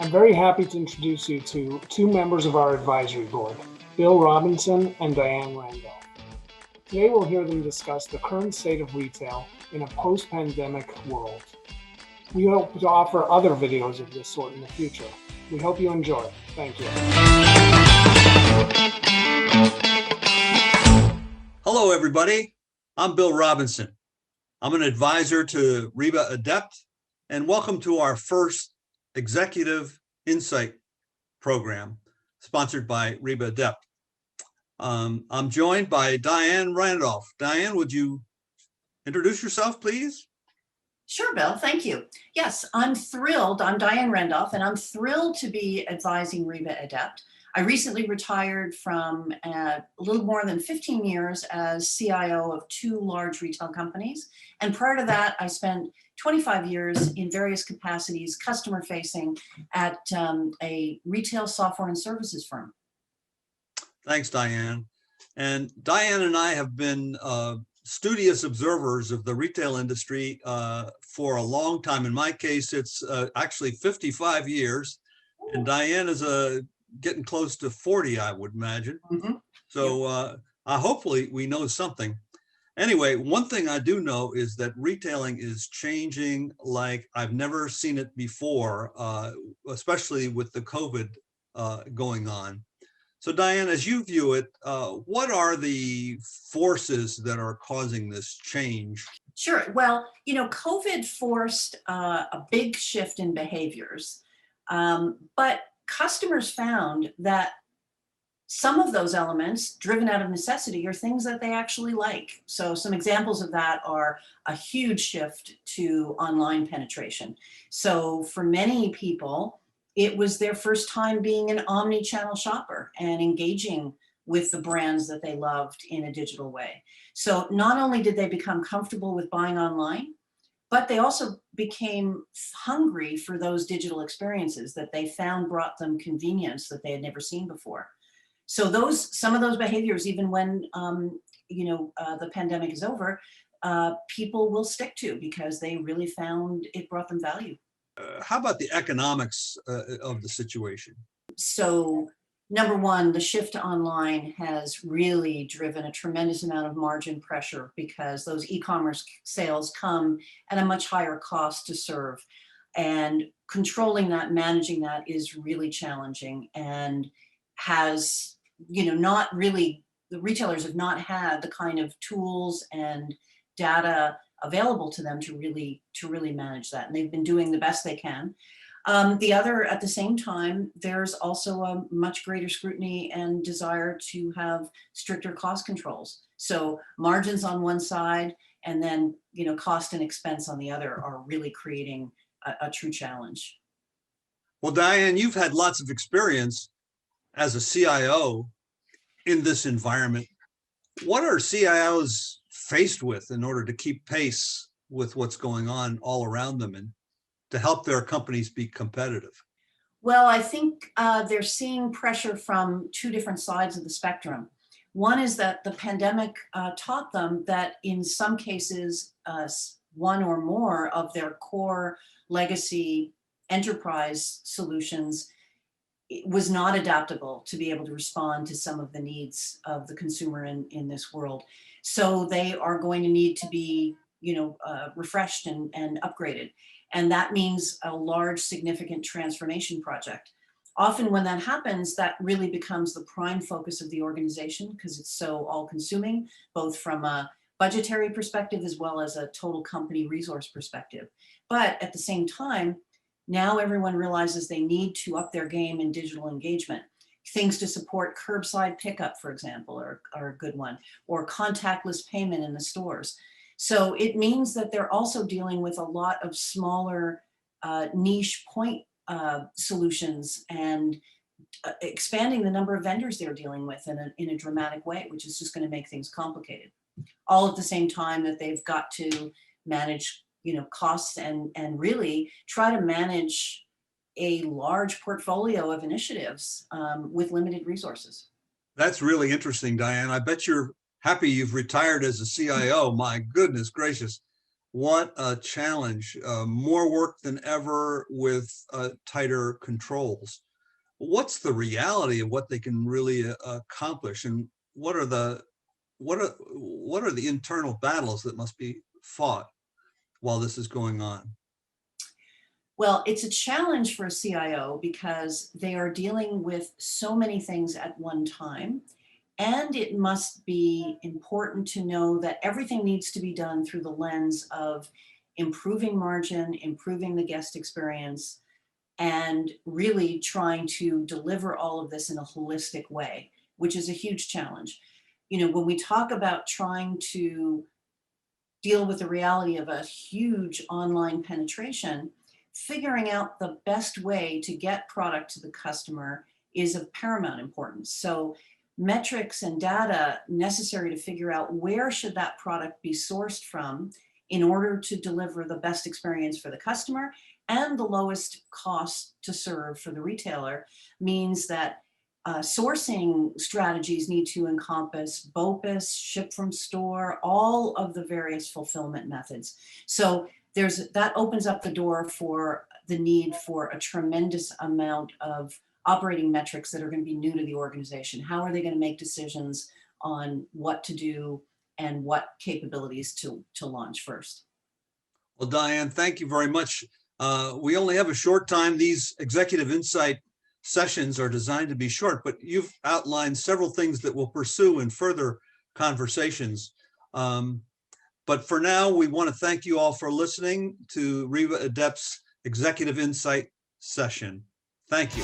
I'm very happy to introduce you to two members of our advisory board, Bill Robinson and Diane Randolph. Today we'll hear them discuss the current state of retail in a post-pandemic world. We hope to offer other videos of this sort in the future. We hope you enjoy. Thank you. Hello, everybody. I'm Bill Robinson. I'm an advisor to RIBA-AYDEPT, and welcome to our first Executive Insight program sponsored by RIBA-AYDEPT. I'm joined by Diane Randolph. Diane, would you introduce yourself, please? Sure, Bill. Thank you. Yes, I'm thrilled. I'm Diane Randolph, and I'm thrilled to be advising RIBA-AYDEPT. I recently retired from a little more than 15 years as CIO of two large retail companies. And prior to that, I spent 25 years in various capacities, customer facing at a retail software and services firm. Thanks, Diane. And Diane and I have been studious observers of the retail industry for a long time. In my case, it's actually 55 years. And Diane is getting close to 40, I would imagine. Mm-hmm. So hopefully we know something. Anyway, one thing I do know is that retailing is changing like I've never seen it before, especially with the COVID going on. So Diane, as you view it, what are the forces that are causing this change? Sure. Well, COVID forced a big shift in behaviors, but customers found that some of those elements driven out of necessity are things that they actually like. So some examples of that are a huge shift to online penetration. So for many people, it was their first time being an omni-channel shopper and engaging with the brands that they loved in a digital way. So not only did they become comfortable with buying online, but they also became hungry for those digital experiences that they found brought them convenience that they had never seen before. So some of those behaviors, even when the pandemic is over, people will stick to because they really found it brought them value. How about the economics of the situation? So number one, the shift to online has really driven a tremendous amount of margin pressure because those e-commerce sales come at a much higher cost to serve. And controlling that, managing that is really challenging and has, not really, the retailers have not had the kind of tools and data available to them to really manage that. And they've been doing the best they can. At the same time, there's also a much greater scrutiny and desire to have stricter cost controls. So margins on one side and then, cost and expense on the other are really creating a true challenge. Well, Diane, you've had lots of experience as a CIO in this environment. What are CIOs faced with in order to keep pace with what's going on all around them and to help their companies be competitive? Well, I think they're seeing pressure from two different sides of the spectrum. One is that the pandemic taught them that in some cases, one or more of their core legacy enterprise solutions was not adaptable to be able to respond to some of the needs of the consumer in this world. So they are going to need to be, refreshed and upgraded. And that means a large, significant transformation project. Often when that happens, that really becomes the prime focus of the organization because it's so all-consuming, both from a budgetary perspective as well as a total company resource perspective. But at the same time, now everyone realizes they need to up their game in digital engagement. Things to support curbside pickup, for example, are a good one, or contactless payment in the stores. So it means that they're also dealing with a lot of smaller niche point solutions and expanding the number of vendors they're dealing with in a dramatic way, which is just going to make things complicated. All at the same time that they've got to manage costs and really try to manage a large portfolio of initiatives with limited resources. That's really interesting, Diane. I bet you're happy you've retired as a CIO. My goodness gracious. What a challenge, more work than ever with tighter controls. What's the reality of what they can really accomplish, and what are the internal battles that must be fought while this is going on? Well, it's a challenge for a CIO because they are dealing with so many things at one time. And it must be important to know that everything needs to be done through the lens of improving margin, improving the guest experience, and really trying to deliver all of this in a holistic way, which is a huge challenge. You know, when we talk about trying to deal with the reality of a huge online penetration, figuring out the best way to get product to the customer is of paramount importance. So metrics and data necessary to figure out where should that product be sourced from in order to deliver the best experience for the customer and the lowest cost to serve for the retailer means that sourcing strategies need to encompass BOPUS, ship from store, all of the various fulfillment methods. So that opens up the door for the need for a tremendous amount of operating metrics that are going to be new to the organization. How are they going to make decisions on what to do and what capabilities to launch first? Well, Diane, thank you very much. We only have a short time. These executive insight sessions are designed to be short, but you've outlined several things that we'll pursue in further conversations. But for now, we want to thank you all for listening to RIBA-AYDEPT's Executive Insight session. Thank you.